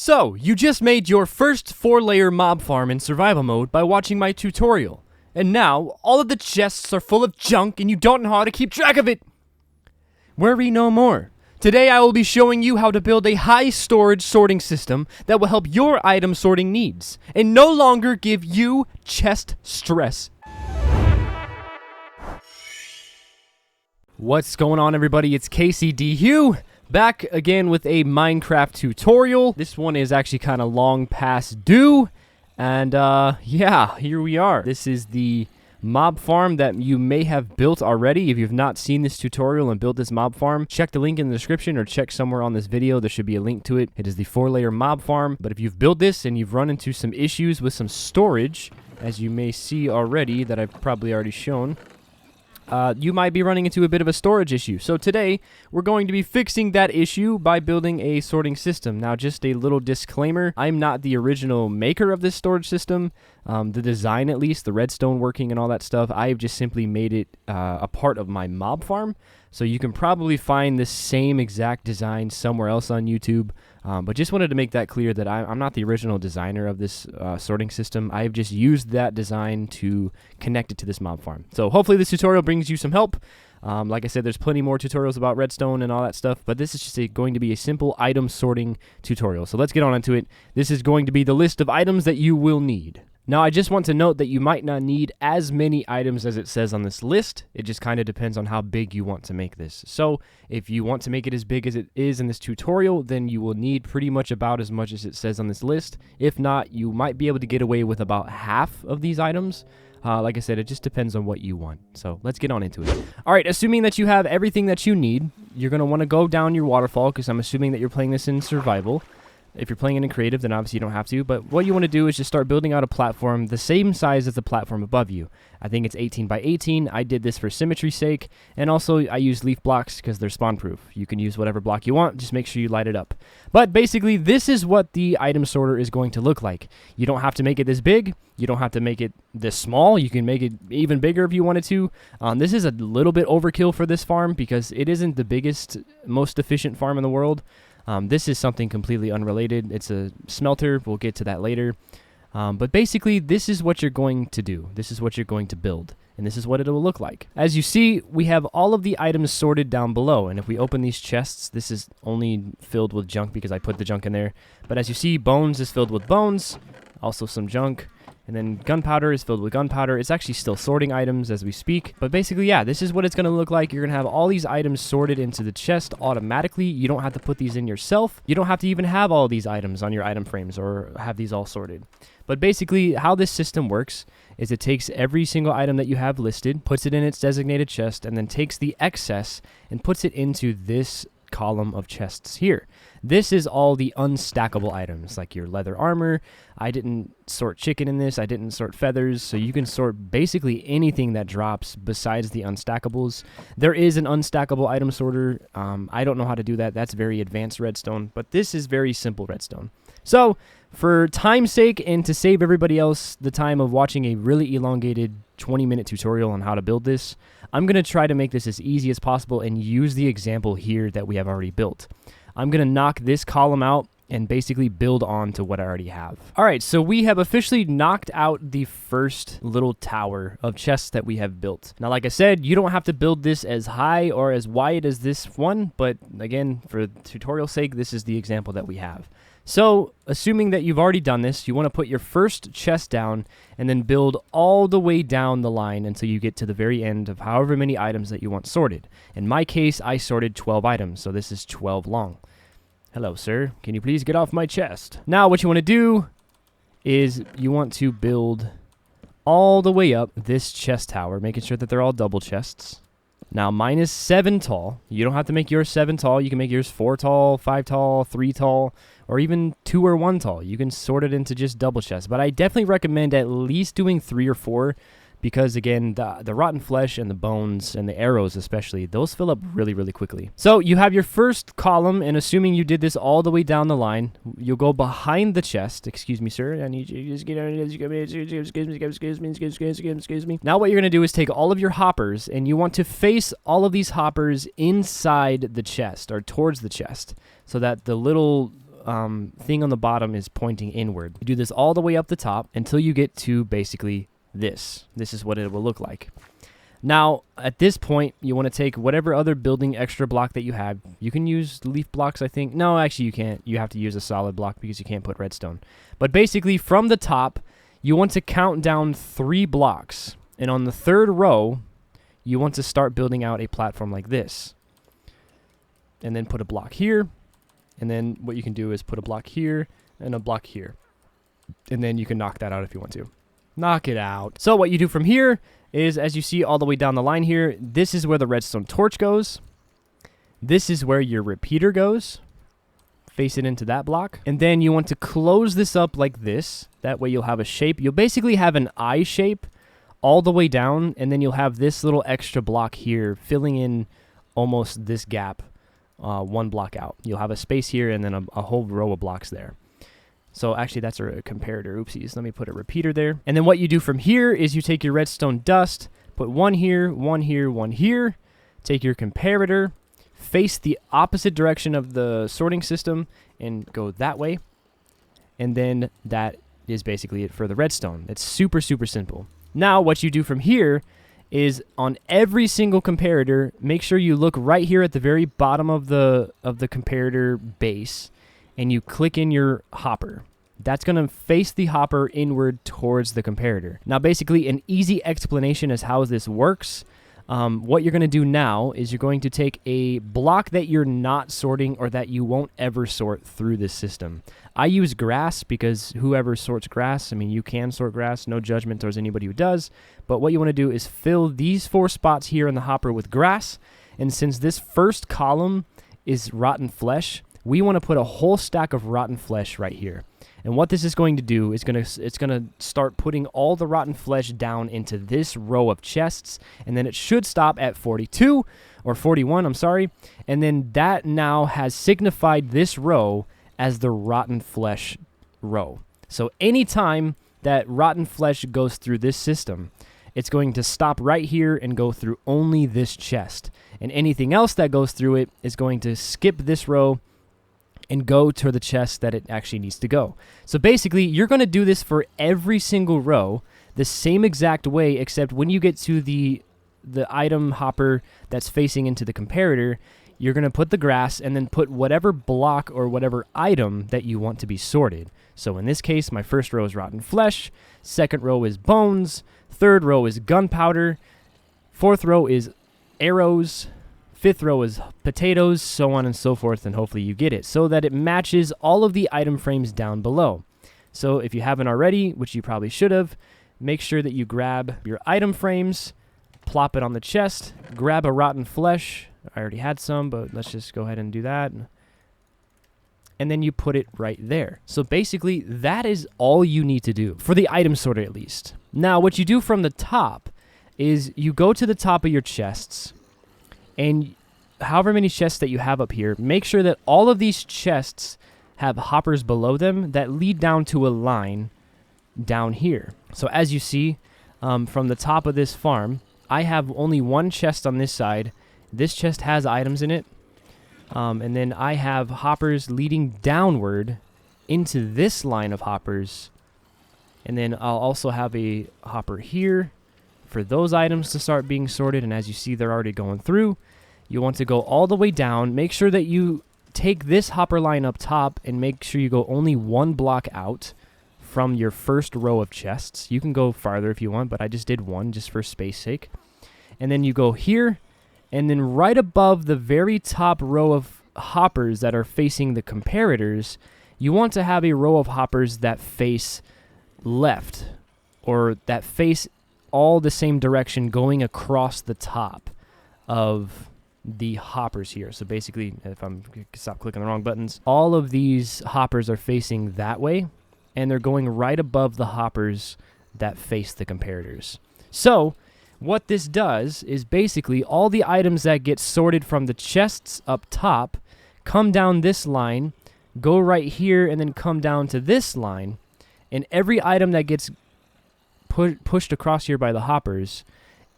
So, you just made your first 4-layer mob farm in survival mode by watching my tutorial. And now, all of the chests are full of junk and you don't know how to keep track of it. Worry no more. Today I will be showing you how to build a high storage sorting system that will help your item sorting needs, and no longer give you chest stress. What's going on, everybody? It's CaseyDhue. Back again with a Minecraft tutorial. This one is actually kind of long past due. And yeah, here we are. This is the mob farm that you may have built already. If you've not seen this tutorial and built this mob farm, check the link in the description or check somewhere on this video. There should be a link to it. It is the 4-layer mob farm. But if you've built this and you've run into some issues with some storage, as you may see already that I've probably already shown, you might be running into a bit of a storage issue. So today, we're going to be fixing that issue by building a sorting system. Now, just a little disclaimer, I'm not the original maker of this storage system. The design, at least, the redstone working and all that stuff, I've just simply made it a part of my mob farm. So you can probably find the same exact design somewhere else on YouTube. But just wanted to make that clear that I'm not the original designer of this sorting system. I've just used that design to connect it to this mob farm. So hopefully this tutorial brings you some help. Like I said, there's plenty more tutorials about redstone and all that stuff, but this is just going to be a simple item sorting tutorial. So let's get on into it. This is going to be the list of items that you will need. Now, I just want to note that you might not need as many items as it says on this list. It just kind of depends on how big you want to make this. So, if you want to make it as big as it is in this tutorial, then you will need pretty much about as much as it says on this list. If not, you might be able to get away with about half of these items. Like I said, it just depends on what you want. So, let's get on into it. Alright, assuming that you have everything that you need, you're going to want to go down your waterfall, because I'm assuming that you're playing this in survival. If you're playing it in creative, then obviously you don't have to, but what you want to do is just start building out a platform the same size as the platform above you. I think it's 18 by 18. I did this for symmetry's sake, and also I use leaf blocks because they're spawn proof. You can use whatever block you want, just make sure you light it up. But basically, this is what the item sorter is going to look like. You don't have to make it this big. You don't have to make it this small. You can make it even bigger if you wanted to. This is a little bit overkill for this farm because it isn't the biggest, most efficient farm in the world. This is something completely unrelated. It's a smelter. We'll get to that later. But basically, this is what you're going to do. This is what you're going to build. And this is what it will look like. As you see, we have all of the items sorted down below. And if we open these chests, this is only filled with junk because I put the junk in there. But as you see, bones is filled with bones. Also some junk. And then gunpowder is filled with gunpowder. It's actually still sorting items as we speak. But basically, yeah, this is what it's going to look like. You're going to have all these items sorted into the chest automatically. You don't have to put these in yourself. You don't have to even have all these items on your item frames or have these all sorted. But basically, how this system works is it takes every single item that you have listed, puts it in its designated chest, and then takes the excess and puts it into this column of chests here. This is all the unstackable items, like your leather armor. I didn't sort chicken in this. I didn't sort feathers. So you can sort basically anything that drops besides the unstackables. There is an unstackable item sorter. I don't know how to do that. That's very advanced redstone, but this is very simple redstone. So for time's sake and to save everybody else the time of watching a really elongated 20-minute tutorial on how to build this, I'm going to try to make this as easy as possible and use the example here that we have already built. I'm going to knock this column out and basically build on to what I already have. All right, so we have officially knocked out the first little tower of chests that we have built. Now, like I said, you don't have to build this as high or as wide as this one, but again, for tutorial's sake, this is the example that we have. So, assuming that you've already done this, you want to put your first chest down and then build all the way down the line until you get to the very end of however many items that you want sorted. In my case, I sorted 12 items, so this is 12 long. Hello, sir. Can you please get off my chest? Now, what you want to do is you want to build all the way up this chest tower, making sure that they're all double chests. Now, mine is 7 tall. You don't have to make yours 7 tall. You can make yours 4 tall, 5 tall, 3 tall, or even 2 or 1 tall. You can sort it into just double chests. But I definitely recommend at least doing 3 or 4 because, again, the rotten flesh and the bones and the arrows especially, those fill up really, really quickly. So you have your first column, and assuming you did this all the way down the line, you'll go behind the chest. Excuse me, sir. I need you to just get on. Excuse me. Now what you're going to do is take all of your hoppers, and you want to face all of these hoppers inside the chest or towards the chest so that the little thing on the bottom is pointing inward. You do this all the way up the top until you get to basically this. This is what it will look like. Now, at this point, you want to take whatever other building extra block that you have. You can use leaf blocks, I think. No, actually, you can't. You have to use a solid block because you can't put redstone. But basically, from the top, you want to count down 3 blocks. And on the 3rd row, you want to start building out a platform like this. And then put a block here. And then what you can do is put a block here and a block here. And then you can knock that out if you want to. Knock it out. So what you do from here is, as you see all the way down the line here, this is where the redstone torch goes. This is where your repeater goes. Face it into that block. And then you want to close this up like this. That way you'll have a shape. You'll basically have an eye shape all the way down, and then you'll have this little extra block here filling in almost this gap 1 block out. You'll have a space here and then a whole row of blocks there. So actually that's a comparator. Oopsies. Let me put a repeater there. And then what you do from here is you take your redstone dust, put 1 here, 1 here, 1 here. Take your comparator, face the opposite direction of the sorting system, and go that way. And then that is basically it for the redstone. It's super, super simple. Now what you do from here is on every single comparator, make sure you look right here at the very bottom of the comparator base, and you click in your hopper. That's going to face the hopper inward towards the comparator. Now, basically, an easy explanation as how this works. What you're going to do now is you're going to take a block that you're not sorting or that you won't ever sort through this system. I use grass because whoever sorts grass, I mean, you can sort grass, no judgment towards anybody who does. But what you want to do is fill these 4 spots here in the hopper with grass. And since this first column is rotten flesh, we want to put a whole stack of rotten flesh right here. And what this is going to do is it's going to start putting all the rotten flesh down into this row of chests, and then it should stop at 42 or 41, I'm sorry. And then that now has signified this row as the rotten flesh row. So anytime that rotten flesh goes through this system, it's going to stop right here and go through only this chest. And anything else that goes through it is going to skip this row and go to the chest that it actually needs to go. So basically, you're going to do this for every single row the same exact way, except when you get to the item hopper that's facing into the comparator, you're going to put the grass and then put whatever block or whatever item that you want to be sorted. So in this case, my first row is rotten flesh, second row is bones, third row is gunpowder, fourth row is arrows, 5th row is potatoes, so on and so forth, and hopefully you get it, so that it matches all of the item frames down below. So if you haven't already, which you probably should have, make sure that you grab your item frames, plop it on the chest, grab a rotten flesh. I already had some, but let's just go ahead and do that. And then you put it right there. So basically, that is all you need to do, for the item sorter at least. Now, what you do from the top is you go to the top of your chests, and however many chests that you have up here, make sure that all of these chests have hoppers below them that lead down to a line down here. So as you see, from the top of this farm, I have only 1 chest on this side. This chest has items in it. And then I have hoppers leading downward into this line of hoppers. And then I'll also have a hopper here for those items to start being sorted, and as you see, they're already going through. You want to go all the way down. Make sure that you take this hopper line up top and make sure you go only 1 block out from your first row of chests. You can go farther if you want, but I just did 1 just for space sake. And then you go here, and then right above the very top row of hoppers that are facing the comparators, you want to have a row of hoppers that face left, or that face all the same direction going across the top of the hoppers here. So basically, if I'm stop clicking the wrong buttons, all of these hoppers are facing that way, and they're going right above the hoppers that face the comparators. So what this does is basically all the items that get sorted from the chests up top come down this line, go right here, and then come down to this line, and every item that gets pushed across here by the hoppers,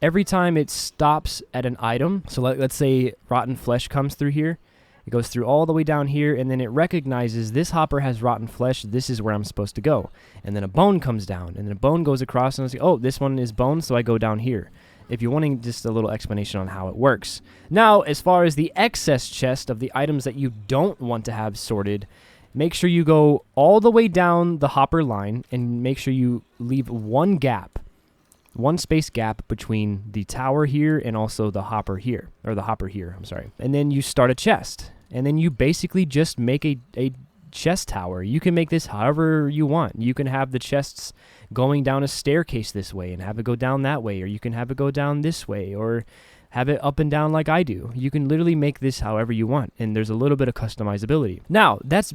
every time it stops at an item, so let's say rotten flesh comes through here, It goes through all the way down here, and then it recognizes this hopper has rotten flesh. This is where I'm supposed to go. And then a bone comes down, and then a bone goes across, and I say, oh, this one is bone, so I go down here. If you're wanting just a little explanation on how it works. Now, as far as the excess chest of the items that you don't want to have sorted, make sure you go all the way down the hopper line and make sure you leave one space gap between the tower here and also the hopper here, or the hopper here, I'm sorry. And then you start a chest, and then you basically just make a chest tower. You can make this however you want. You can have the chests going down a staircase this way and have it go down that way, or you can have it go down this way, or have it up and down like I do. You can literally make this however you want, and there's a little bit of customizability. Now, that's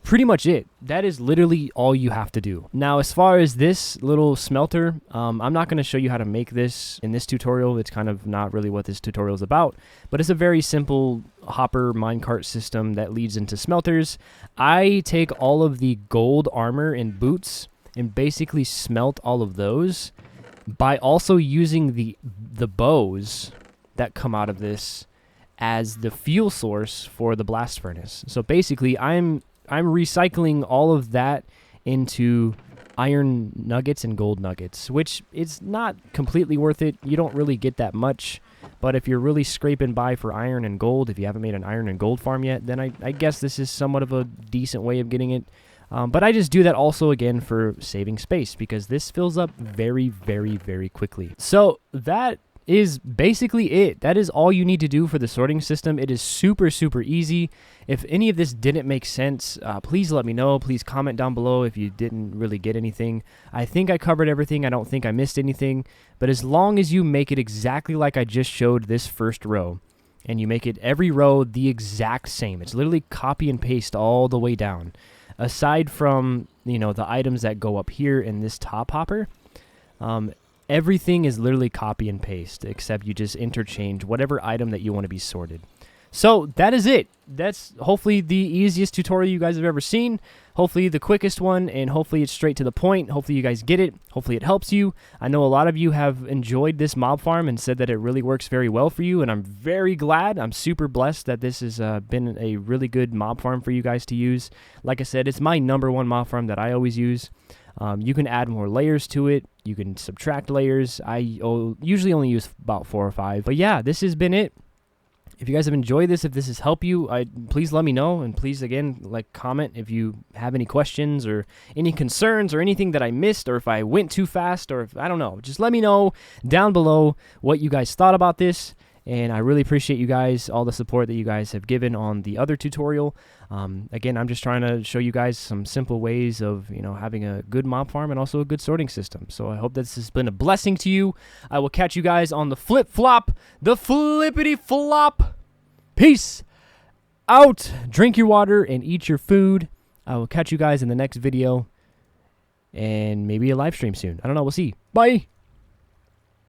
pretty much it. That is literally all you have to do. Now, as far as this little smelter, I'm not going to show you how to make this in this tutorial. It's kind of not really what this tutorial is about, but it's a very simple hopper minecart system that leads into smelters. I take all of the gold armor and boots and basically smelt all of those by also using the bows that come out of this as the fuel source for the blast furnace. So basically, I'm recycling all of that into iron nuggets and gold nuggets, which is not completely worth it. You don't really get that much, but if you're really scraping by for iron and gold, if you haven't made an iron and gold farm yet, then I guess this is somewhat of a decent way of getting it. But I just do that also, again, for saving space, because this fills up very, very, very quickly. So that is basically it. That is all you need to do for the sorting system. It is super, super easy. If any of this didn't make sense, please let me know. Please comment down below if you didn't really get anything. I think I covered everything. I don't think I missed anything. But as long as you make it exactly like I just showed this first row, and you make it every row the exact same, it's literally copy and paste all the way down. Aside from, you know, the items that go up here in this top hopper, everything is literally copy and paste, except you just interchange whatever item that you want to be sorted. So that is it. That's hopefully the easiest tutorial you guys have ever seen. Hopefully the quickest one, and hopefully it's straight to the point. Hopefully you guys get it. Hopefully it helps you. I know a lot of you have enjoyed this mob farm and said that it really works very well for you, and I'm very glad. I'm super blessed that this has been a really good mob farm for you guys to use. Like I said, it's my #1 mob farm that I always use. You can add more layers to it. You can subtract layers. I usually only use about 4 or 5. But yeah, this has been it. If you guys have enjoyed this, if this has helped you, please let me know. And please, again, comment if you have any questions or any concerns or anything that I missed, or if I went too fast, or if, I don't know. Just let me know down below what you guys thought about this. And I really appreciate you guys, all the support that you guys have given on the other tutorial. Again, I'm just trying to show you guys some simple ways of, you know, having a good mob farm and also a good sorting system. So I hope this has been a blessing to you. I will catch you guys on the flip-flop, the flippity-flop. Peace out. Drink your water and eat your food. I will catch you guys in the next video and maybe a live stream soon. I don't know. We'll see. Bye.